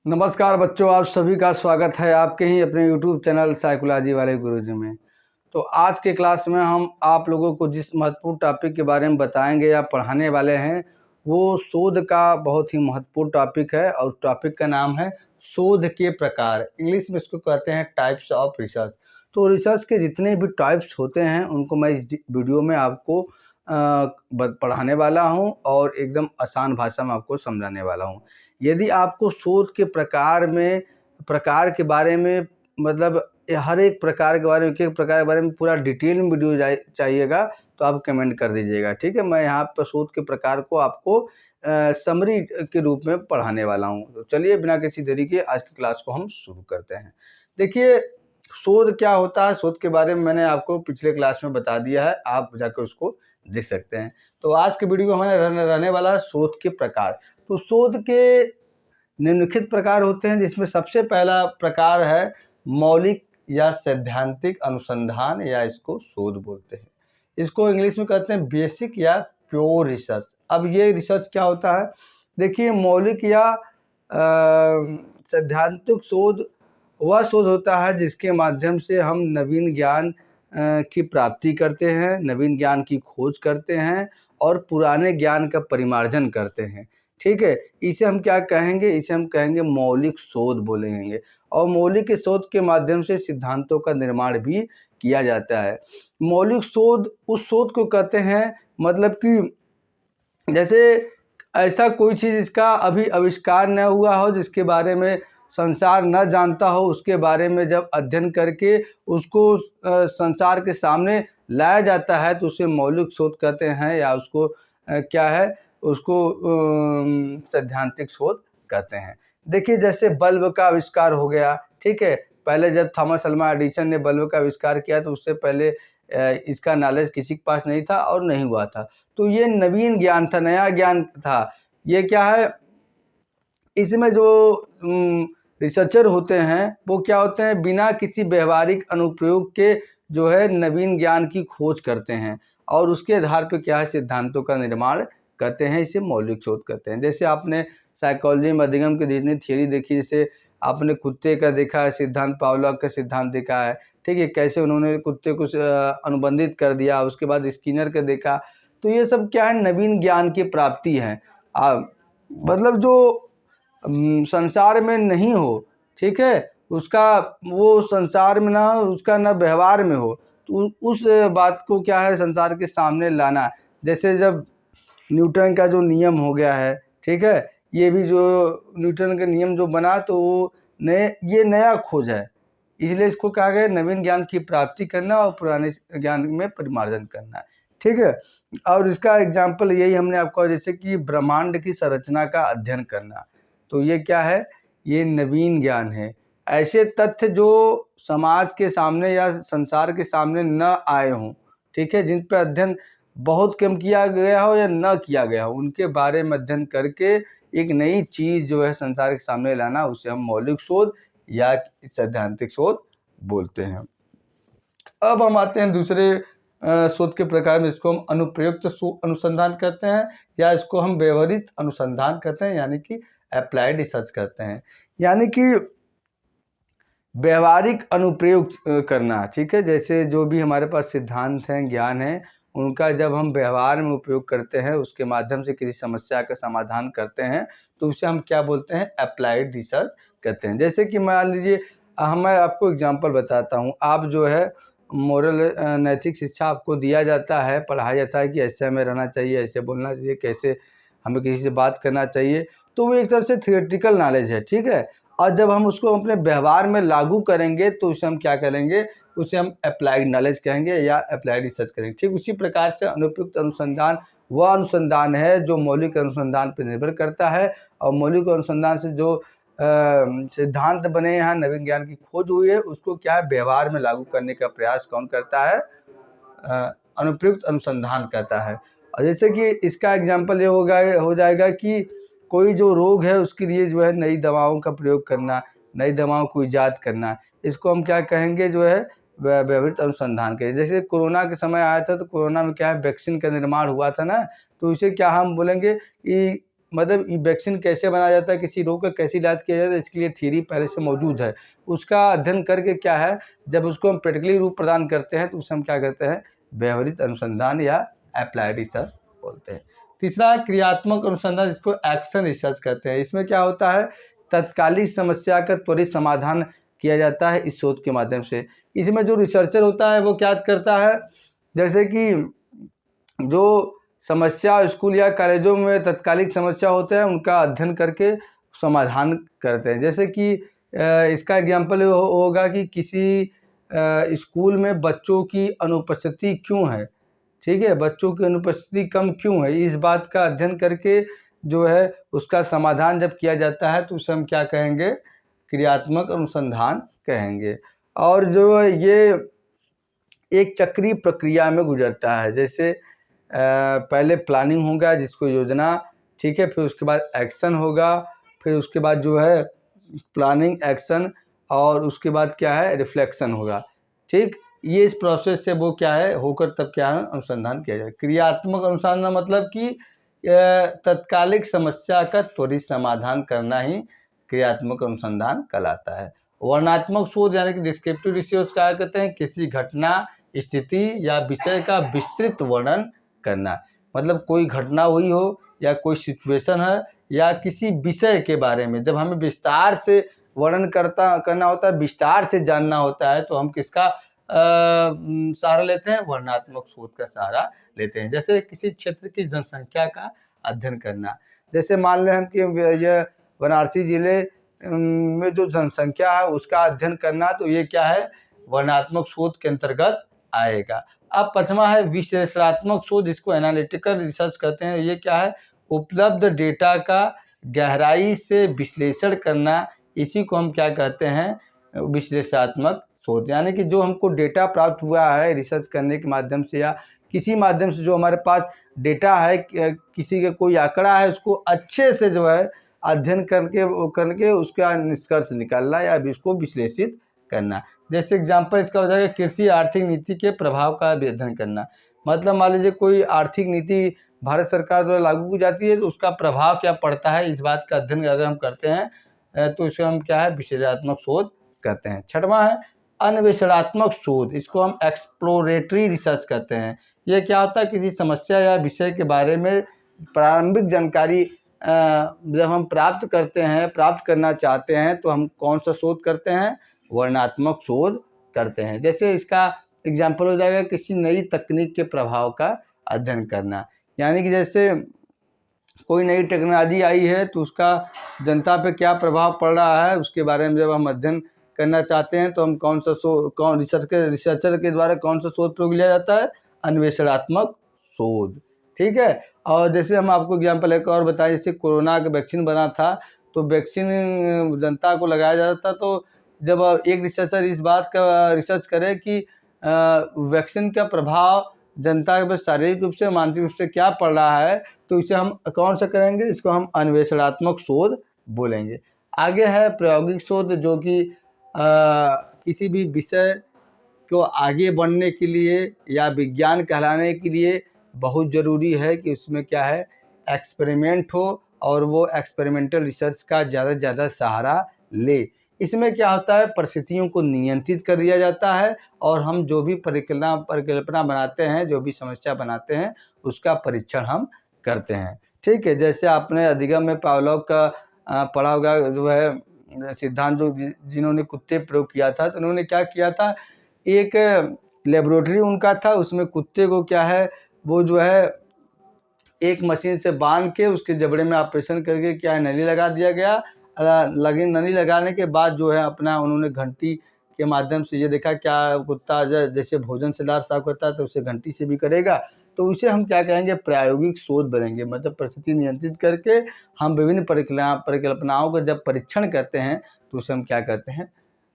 नमस्कार बच्चों, आप सभी का स्वागत है आपके ही अपने YouTube चैनल साइकोलॉजी वाले गुरुजी में। तो आज के क्लास में हम आप लोगों को जिस महत्वपूर्ण टॉपिक के बारे में बताएंगे या पढ़ाने वाले हैं, वो शोध का बहुत ही महत्वपूर्ण टॉपिक है और टॉपिक का नाम है शोध के प्रकार। इंग्लिश में इसको कहते हैं टाइप्स ऑफ रिसर्च। तो रिसर्च के जितने भी टाइप्स होते हैं उनको मैं इस वीडियो में आपको पढ़ाने वाला हूं और एकदम आसान भाषा में आपको समझाने वाला हूं। यदि आपको शोध के प्रकार के बारे में मतलब हर एक प्रकार के बारे में, एक एक प्रकार के बारे में पूरा डिटेल में वीडियो चाहिएगा तो आप कमेंट कर दीजिएगा, ठीक है। मैं यहाँ पर शोध के प्रकार को आपको समरी के रूप में पढ़ाने वाला हूँ। तो चलिए बिना किसी देरी के आज की क्लास को हम शुरू करते हैं। देखिए, शोध क्या होता है, शोध के बारे में मैंने आपको पिछले क्लास में बता दिया है, आप जाकर उसको देख सकते हैं। तो आज के वीडियो में हमारे रहने वाला शोध के प्रकार। तो शोध के निम्नलिखित प्रकार होते हैं, जिसमें सबसे पहला प्रकार है मौलिक या सैद्धांतिक अनुसंधान, या इसको शोध बोलते हैं। इसको इंग्लिश में कहते हैं बेसिक या प्योर रिसर्च। अब ये रिसर्च क्या होता है, देखिए, मौलिक या सैद्धांतिक शोध वह शोध होता है जिसके माध्यम से हम नवीन ज्ञान की प्राप्ति करते हैं, नवीन ज्ञान की खोज करते हैं और पुराने ज्ञान का परिमार्जन करते हैं, ठीक है। इसे हम क्या कहेंगे, इसे हम कहेंगे मौलिक शोध बोलेंगे। और मौलिक शोध के माध्यम से सिद्धांतों का निर्माण भी किया जाता है। मौलिक शोध उस शोध को कहते हैं, मतलब कि जैसे ऐसा कोई चीज़ जिसका अभी आविष्कार न हुआ हो, जिसके बारे में संसार न जानता हो, उसके बारे में जब अध्ययन करके उसको संसार के सामने लाया जाता है तो उसे मौलिक शोध कहते हैं, या उसको क्या है, उसको सैद्धांतिक शोध कहते हैं। देखिए, जैसे बल्ब का आविष्कार हो गया, ठीक है। पहले जब थॉमस अल्वा एडिसन ने बल्ब का आविष्कार किया तो उससे पहले इसका नॉलेज किसी के पास नहीं था और नहीं हुआ था। तो ये नवीन ज्ञान था, नया ज्ञान था। ये क्या है, इसमें जो रिसर्चर होते हैं वो क्या होते हैं, बिना किसी व्यवहारिक अनुप्रयोग के जो है नवीन ज्ञान की खोज करते हैं और उसके आधार पर क्या है, सिद्धांतों का निर्माण करते हैं। इसे मौलिक शोध करते हैं। जैसे आपने साइकोलॉजी में अधिगम की जितनी थियरी देखी, जैसे आपने कुत्ते का देखा है सिद्धांत, पावलॉव का सिद्धांत देखा है, ठीक है, कैसे उन्होंने कुत्ते को अनुबंधित कर दिया, उसके बाद स्किनर का देखा। तो ये सब क्या है, नवीन ज्ञान की प्राप्ति है। मतलब जो संसार में नहीं हो, ठीक है, उसका वो संसार में ना, उसका ना व्यवहार में हो, तो उस बात को क्या है, संसार के सामने लाना। जैसे जब न्यूटन का जो नियम हो गया है, ठीक है, ये भी जो न्यूटन का नियम जो बना तो वो ये नया खोज है, इसलिए इसको कहा गया नवीन ज्ञान की प्राप्ति करना और पुराने ज्ञान में परिमार्जन करना, ठीक है। और इसका एग्जाम्पल यही हमने आपको, जैसे कि ब्रह्मांड की संरचना का अध्ययन करना, तो ये क्या है, ये नवीन ज्ञान है। ऐसे तथ्य जो समाज के सामने या संसार के सामने न आए हों, ठीक है, जिन पर अध्ययन बहुत कम किया गया हो या न किया गया हो, उनके बारे में अध्ययन करके एक नई चीज़ जो है संसार के सामने लाना, उसे हम मौलिक शोध या सैद्धांतिक शोध बोलते हैं। अब हम आते हैं दूसरे शोध के प्रकार में, इसको हम अनुप्रयुक्त अनुसंधान कहते हैं, या इसको हम व्यवहारिक अनुसंधान कहते हैं, यानी कि अप्लाइड रिसर्च करते हैं, यानी कि व्यवहारिक अनुप्रयोग करना, ठीक है। जैसे जो भी हमारे पास सिद्धांत हैं, ज्ञान है, उनका जब हम व्यवहार में उपयोग करते हैं, उसके माध्यम से किसी समस्या का समाधान करते हैं, तो उसे हम क्या बोलते हैं, अप्लाइड रिसर्च कहते हैं। जैसे कि मान लीजिए, मैं आपको एग्जांपल बताता हूँ। आप जो है मोरल नैतिक शिक्षा आपको दिया जाता है, पढ़ाया जाता है कि ऐसे हमें रहना चाहिए, ऐसे बोलना चाहिए, कैसे हमें किसी से बात करना चाहिए, तो वो एक तरह से थियोरेटिकल नॉलेज है, ठीक है। और जब हम उसको अपने व्यवहार में लागू करेंगे तो उसे हम क्या करेंगे, उसे हम अप्लाइड नॉलेज कहेंगे या अप्लाइड रिसर्च करेंगे। ठीक उसी प्रकार से अनुप्रयुक्त अनुसंधान वह अनुसंधान है जो मौलिक अनुसंधान पर निर्भर करता है, और मौलिक अनुसंधान से जो सिद्धांत बने हैं, नवीन ज्ञान की खोज हुई है, उसको क्या है, व्यवहार में लागू करने का प्रयास कौन करता है, अनुप्रयुक्त अनुसंधान करता है। और जैसे कि इसका एग्जाम्पल ये हो जाएगा कि कोई जो रोग है उसके लिए जो है नई दवाओं का प्रयोग करना, नई दवाओं को ईजाद करना, इसको हम क्या कहेंगे, जो है व्यवहारिक अनुसंधान कहेंगे। जैसे कोरोना के समय आया था, तो कोरोना में क्या है, वैक्सीन का निर्माण हुआ था ना, तो इसे क्या हम बोलेंगे कि मतलब ये वैक्सीन कैसे बनाया जाता है, किसी रोग का कैसे इलाज किया जाता है, इसके लिए थ्योरी पहले से मौजूद है। उसका अध्ययन करके क्या है, जब उसको हम प्रैक्टिकली रूप प्रदान करते हैं तो उसे हम क्या कहते हैं, व्यवहारिक अनुसंधान या अप्लाइड रिसर्च बोलते हैं। तीसरा है क्रियात्मक अनुसंधान, जिसको एक्शन रिसर्च कहते हैं। इसमें क्या होता है, तत्कालिक समस्या का त्वरित समाधान किया जाता है इस शोध के माध्यम से। इसमें जो रिसर्चर होता है वो क्या करता है, जैसे कि जो समस्या स्कूल या कॉलेजों में तत्कालिक समस्या होते हैं उनका अध्ययन करके समाधान करते हैं। जैसे कि इसका एग्जाम्पल होगा कि किसी स्कूल में बच्चों की अनुपस्थिति क्यों है, ठीक है, बच्चों की अनुपस्थिति कम क्यों है, इस बात का अध्ययन करके जो है उसका समाधान जब किया जाता है तो उसे हम क्या कहेंगे, क्रियात्मक अनुसंधान कहेंगे। और जो है ये एक चक्रीय प्रक्रिया में गुजरता है। जैसे पहले प्लानिंग होगा जिसको योजना, ठीक है, फिर उसके बाद एक्शन होगा, फिर उसके बाद जो है प्लानिंग, एक्शन, और उसके बाद क्या है, रिफ्लेक्शन होगा, ठीक। ये इस प्रोसेस से वो क्या है होकर तब क्या है, अनुसंधान किया जाए। क्रियात्मक अनुसंधान मतलब कि तत्कालिक समस्या का त्वरित समाधान करना ही क्रियात्मक अनुसंधान कहलाता है। वर्णनात्मक शोध यानी कि डिस्क्रिप्टिव रिसर्च क्या कहते हैं, किसी घटना, स्थिति या विषय का विस्तृत वर्णन करना। मतलब कोई घटना हुई हो या कोई सिचुएशन है या किसी विषय के बारे में जब हमें विस्तार से वर्णन करना होता है, विस्तार से जानना होता है, तो हम किसका सहारा लेते हैं, वर्णनात्मक शोध का सहारा लेते हैं। जैसे किसी क्षेत्र की जनसंख्या का अध्ययन करना। जैसे मान लें हम कि यह वाराणसी जिले में जो जनसंख्या है उसका अध्ययन करना, तो ये क्या है, वर्णनात्मक शोध के अंतर्गत आएगा। अब पांचवा है विश्लेषणात्मक शोध, जिसको एनालिटिकल रिसर्च कहते हैं। ये क्या है, उपलब्ध डेटा का गहराई से विश्लेषण करना, इसी को हम क्या कहते हैं, विश्लेषणात्मक शोध। यानी कि जो हमको डेटा प्राप्त हुआ है रिसर्च करने के माध्यम से या किसी माध्यम से जो हमारे पास डेटा है, किसी का कोई आंकड़ा है, उसको अच्छे से जो है अध्ययन करके उसका निष्कर्ष निकालना या उसको विश्लेषित करना। जैसे एग्जांपल इसका हो जाएगा कृषि आर्थिक नीति के प्रभाव का अध्ययन करना। मतलब मान लीजिए कोई आर्थिक नीति भारत सरकार द्वारा लागू की जाती है तो उसका प्रभाव क्या पड़ता है, इस बात का अध्ययन अगर हम करते हैं तो इसे हम क्या है, विश्लेषणात्मक शोध कहते हैं। छठवां है अन्वेषणात्मक शोध, इसको हम एक्सप्लोरेटरी रिसर्च कहते हैं। ये क्या होता है, किसी समस्या या विषय के बारे में प्रारंभिक जानकारी जब हम प्राप्त करना चाहते हैं तो हम कौन सा शोध करते हैं, वर्णनात्मक शोध करते हैं। जैसे इसका एग्जाम्पल हो जाएगा किसी नई तकनीक के प्रभाव का अध्ययन करना। यानी कि जैसे कोई नई टेक्नोलॉजी आई है तो उसका जनता पे क्या प्रभाव पड़ रहा है, उसके बारे में जब हम अध्ययन करना चाहते हैं तो हम रिसर्चर के द्वारा कौन सा शोध प्रयोग लिया जाता है, अन्वेषणात्मक शोध, ठीक है। और जैसे हम आपको एग्जाम्पल एक और बताएं, जैसे कोरोना का वैक्सीन बना था तो वैक्सीन जनता को लगाया जा रहा था, तो जब एक रिसर्चर इस बात का रिसर्च करे कि वैक्सीन का प्रभाव जनता के पास शारीरिक रूप से मानसिक रूप से क्या पड़ रहा है, तो इसे हम कौन सा करेंगे, इसको हम अन्वेषणात्मक शोध बोलेंगे। आगे है प्रायोगिक शोध, जो कि किसी भी विषय को आगे बढ़ने के लिए या विज्ञान कहलाने के लिए बहुत ज़रूरी है कि उसमें क्या है, एक्सपेरिमेंट हो और वो एक्सपेरिमेंटल रिसर्च का ज़्यादा से ज़्यादा सहारा ले। इसमें क्या होता है, परिस्थितियों को नियंत्रित कर दिया जाता है और हम जो भी परिकल्पना बनाते हैं, जो भी समस्या बनाते हैं, उसका परीक्षण हम करते हैं, ठीक है। जैसे आपने अधिगम में पावलोव का पढ़ा होगा, जो है सिद्धांत, जो जिन्होंने कुत्ते प्रयोग किया था, तो उन्होंने क्या किया था, एक लेबोरेटरी उनका था, उसमें कुत्ते को क्या है, वो जो है एक मशीन से बांध के उसके जबड़े में ऑपरेशन करके क्या है, नली लगा दिया गया। नली लगाने के बाद जो है अपना उन्होंने घंटी के माध्यम से ये देखा क्या कुत्ता जैसे भोजन से दांत साफ करता है तो उसे घंटी से भी करेगा, तो उसे हम क्या कहेंगे, प्रायोगिक शोध बनेंगे। मतलब परिस्थिति नियंत्रित करके हम विभिन्न परिकल्पनाओं का जब परीक्षण करते हैं तो उसे हम क्या कहते हैं,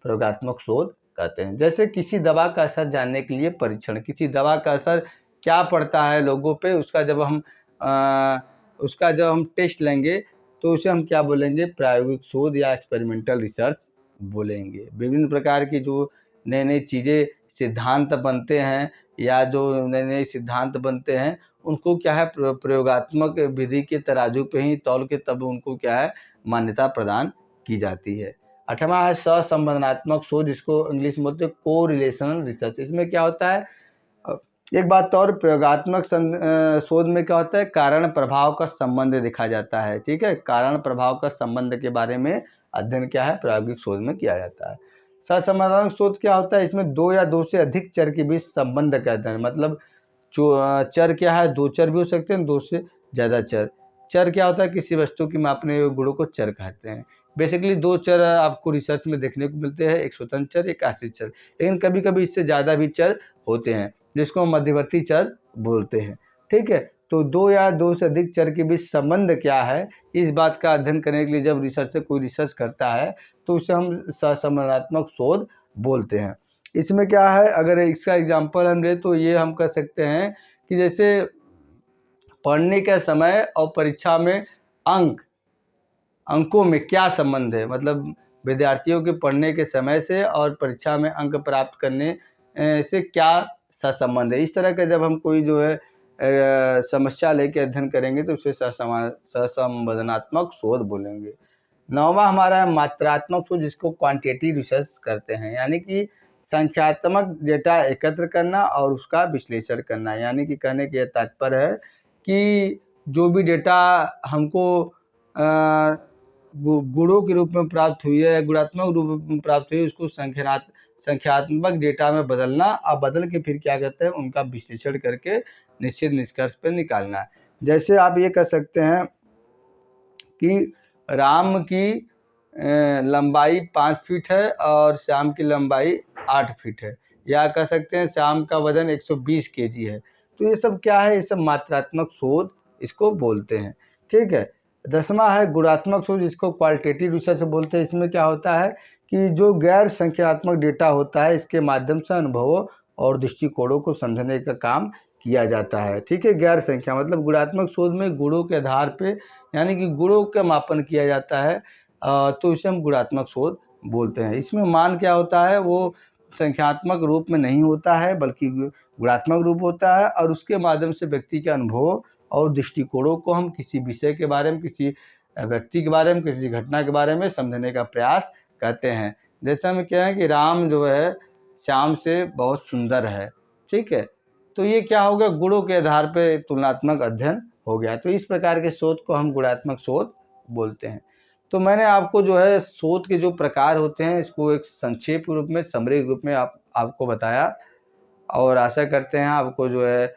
प्रयोगात्मक शोध कहते हैं। जैसे किसी दवा का असर जानने के लिए परीक्षण, किसी दवा का असर क्या पड़ता है लोगों पे, उसका जब हम टेस्ट लेंगे तो उसे हम क्या बोलेंगे, प्रायोगिक शोध या एक्सपेरिमेंटल रिसर्च बोलेंगे। विभिन्न प्रकार की जो नई नई चीज़ें, सिद्धांत बनते हैं या जो नए नए सिद्धांत बनते हैं उनको क्या है प्रयोगात्मक विधि के तराजू पे ही तौल के तब उनको क्या है मान्यता प्रदान की जाती है। 8वां है सहसंबंधात्मक शोध, जिसको इंग्लिश में बोलते हैं कोरिलेशनल रिसर्च। इसमें क्या होता है, एक बात और, प्रयोगात्मक शोध में क्या होता है, कारण प्रभाव का संबंध देखा जाता है। ठीक है, कारण प्रभाव का संबंध के बारे में अध्ययन क्या है प्रायोगिक शोध में किया जाता है। सहसंबंधात्मक शोध क्या होता है, इसमें 2 या 2 से अधिक चर के बीच संबंध का अध्ययन, मतलब चर क्या है, 2 चर भी हो सकते हैं, 2 से ज़्यादा चर। चर क्या होता है, किसी वस्तु की मापने योग्य गुणों को चर कहते हैं। बेसिकली 2 चर आपको रिसर्च में देखने को मिलते हैं, एक स्वतंत्र चर, एक आश्रित चर, लेकिन कभी कभी इससे ज़्यादा भी चर होते हैं जिसको हम मध्यवर्ती चर बोलते हैं। ठीक है, तो 2 या 2 से अधिक चर के बीच संबंध क्या है, इस बात का अध्ययन करने के लिए जब रिसर्चर कोई रिसर्च करता है तो उसे हम सहसंबंधात्मक शोध बोलते हैं। इसमें क्या है, अगर इसका एग्जाम्पल हम ले तो ये हम कह सकते हैं कि जैसे पढ़ने का समय और परीक्षा में अंकों में क्या संबंध है, मतलब विद्यार्थियों के पढ़ने के समय से और परीक्षा में अंक प्राप्त करने से क्या सहसंबंध है। इस तरह का जब हम कोई जो है समस्या लेके अध्ययन करेंगे तो उसे सहसंबंधात्मक शोध बोलेंगे। 9वां हमारा है मात्रात्मक शोध, जिसको क्वांटिटेटिव रिसर्च करते हैं, यानी कि संख्यात्मक डेटा एकत्र करना और उसका विश्लेषण करना। यानी कि कहने के तात्पर्य है कि जो भी डेटा हमको गुणों के रूप में प्राप्त हुई है, गुणात्मक रूप में प्राप्त हुई है, उसको संख्यात्मक डेटा में बदलना और बदल के फिर क्या कहते हैं उनका विश्लेषण करके निश्चित निष्कर्ष पर निकालना है। जैसे आप ये कह सकते हैं कि राम की लंबाई 5 फीट है और श्याम की लंबाई 8 फीट है, या कह सकते हैं श्याम का वजन 120 केजी है। तो ये सब क्या है, ये सब मात्रात्मक शोध इसको बोलते हैं। ठीक है, 10वां है गुणात्मक शोध, जिसको क्वालिटेटिव रिसर्च बोलते हैं। इसमें क्या होता है कि जो गैर संख्यात्मक डेटा होता है इसके माध्यम से अनुभवों और दृष्टिकोणों को समझने का काम किया जाता है। ठीक है, गैर संख्या मतलब गुणात्मक शोध में गुणों के आधार पे, यानी कि गुणों का मापन किया जाता है, तो इसे हम गुणात्मक शोध बोलते हैं। इसमें मान क्या होता है, वो संख्यात्मक रूप में नहीं होता है बल्कि गुणात्मक रूप होता है, और उसके माध्यम से व्यक्ति के अनुभव और दृष्टिकोणों को हम किसी विषय के बारे में, किसी व्यक्ति के बारे में, किसी घटना के बारे में समझने का प्रयास करते हैं। जैसे हम क्या है कि राम जो है श्याम से बहुत सुंदर है। ठीक है, तो ये क्या होगा, गुणों के आधार पर तुलनात्मक अध्ययन हो गया। तो इस प्रकार के शोध को हम गुणात्मक शोध बोलते हैं। तो मैंने आपको जो है शोध के जो प्रकार होते हैं इसको एक संक्षेप रूप में, समरी रूप में आपको बताया, और आशा करते हैं आपको जो है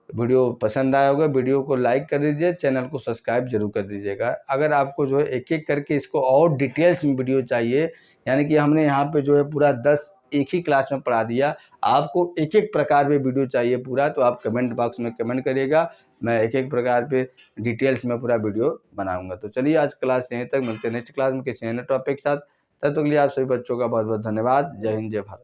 वीडियो पसंद आया होगा। वीडियो को लाइक कर दीजिए, चैनल को सब्सक्राइब जरूर कर दीजिएगा। अगर आपको जो है एक एक करके इसको और डिटेल्स में वीडियो चाहिए, यानी कि हमने यहाँ पे जो है पूरा 10 एक ही क्लास में पढ़ा दिया, आपको एक एक प्रकार पे वीडियो चाहिए पूरा, तो आप कमेंट बॉक्स में कमेंट करिएगा, मैं एक एक प्रकार पे डिटेल्स में पूरा वीडियो बनाऊंगा। तो चलिए आज क्लास यहीं तक, मिलते हैं नेक्स्ट क्लास में किसी अन्य टॉपिक के साथ। तब तक के लिए आप सभी बच्चों का बहुत बहुत धन्यवाद। जय हिंद, जय भारत।